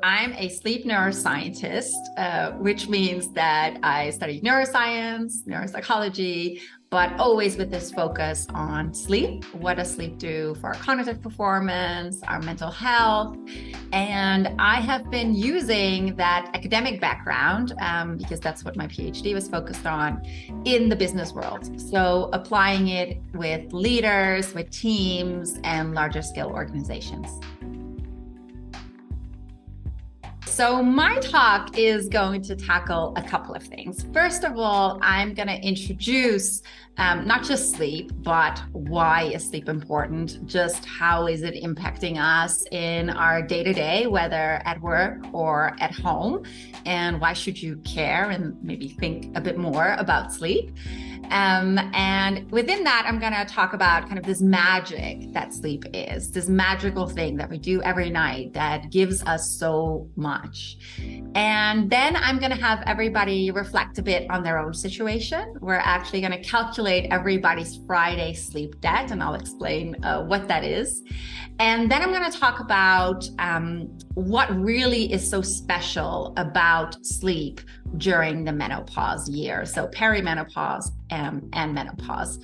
I'm a sleep neuroscientist, which means that I study neuroscience, neuropsychology, but always with this focus on sleep. What does sleep do for our cognitive performance, our mental health? And I have been using that academic background because that's what my PhD was focused on in the business world. So applying it with leaders, with teams, and larger scale organizations. So my talk is going to tackle a couple of things. First of all, I'm going to introduce not just sleep, but why is sleep important? Just how is it impacting us in our day-to-day, whether at work or at home? And why should you care and maybe think a bit more about sleep? And within that, I'm going to talk about kind of this magic that sleep is, this magical thing that we do every night that gives us so much. And then I'm going to have everybody reflect a bit on their own situation. We're actually going to calculate everybody's Friday sleep debt, and I'll explain what that is. And then I'm going to talk about what really is so special about sleep during the menopause year, so perimenopause and menopause,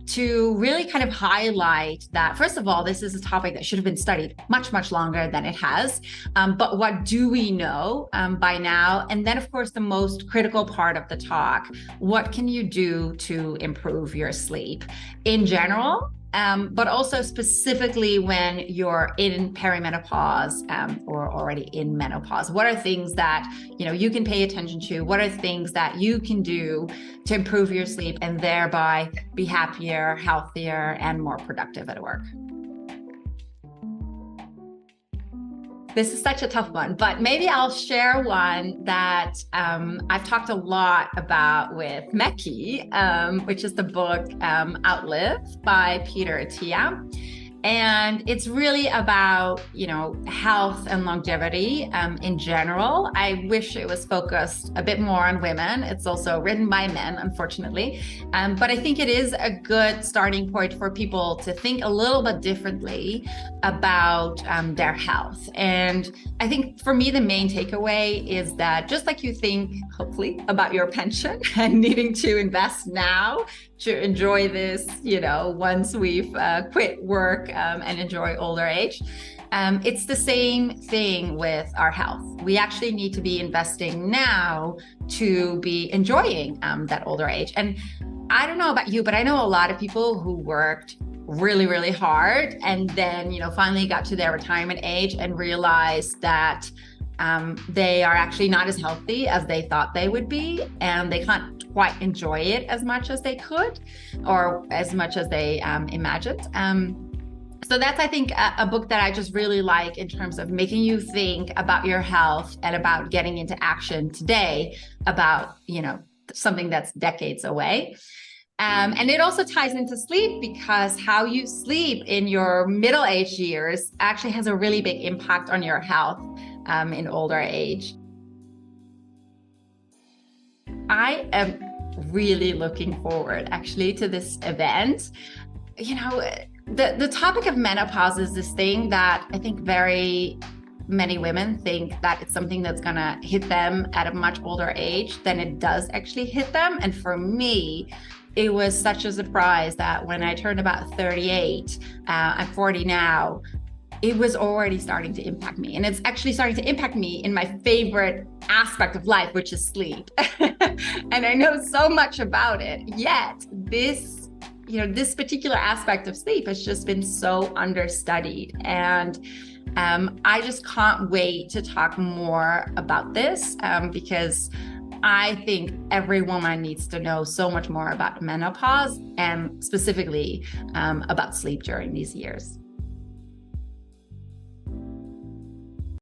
to really kind of highlight that, first of all, this is a topic that should have been studied much, much longer than it has. But what do we know by now? And then, of course, the most critical part of the talk, what can you do to improve your sleep in general? But also specifically when you're in perimenopause or already in menopause. What are things that you can pay attention to? What are things that you can do to improve your sleep and thereby be happier, healthier, and more productive at work? This is such a tough one, but maybe I'll share one that I've talked a lot about with Meki, which is the book Outlive by Peter Attia. And it's really about, health and longevity in general. I wish it was focused a bit more on women. It's also written by men, unfortunately. But I think it is a good starting point for people to think a little bit differently about their health. And I think for me, the main takeaway is that just like you think, hopefully, about your pension and needing to invest now to enjoy this, once we've quit work and enjoy older age. It's the same thing with our health. We actually need to be investing now to be enjoying that older age. And I don't know about you, but I know a lot of people who worked really, really hard and then, finally got to their retirement age and realized that they are actually not as healthy as they thought they would be, and they can't quite enjoy it as much as they could or as much as they imagined. So that's, I think, a book that I just really like in terms of making you think about your health and about getting into action today about, something that's decades away. And it also ties into sleep because how you sleep in your middle-aged years actually has a really big impact on your health in older age. I am really looking forward actually to this event. The topic of menopause is this thing that I think very many women think that it's something that's going to hit them at a much older age than it does actually hit them. And for me, it was such a surprise that when I turned about 38, I'm 40 now, it was already starting to impact me. And it's actually starting to impact me in my favorite aspect of life, which is sleep. And I know so much about it, yet this particular aspect of sleep has just been so understudied. And I just can't wait to talk more about this because I think every woman needs to know so much more about menopause and specifically about sleep during these years.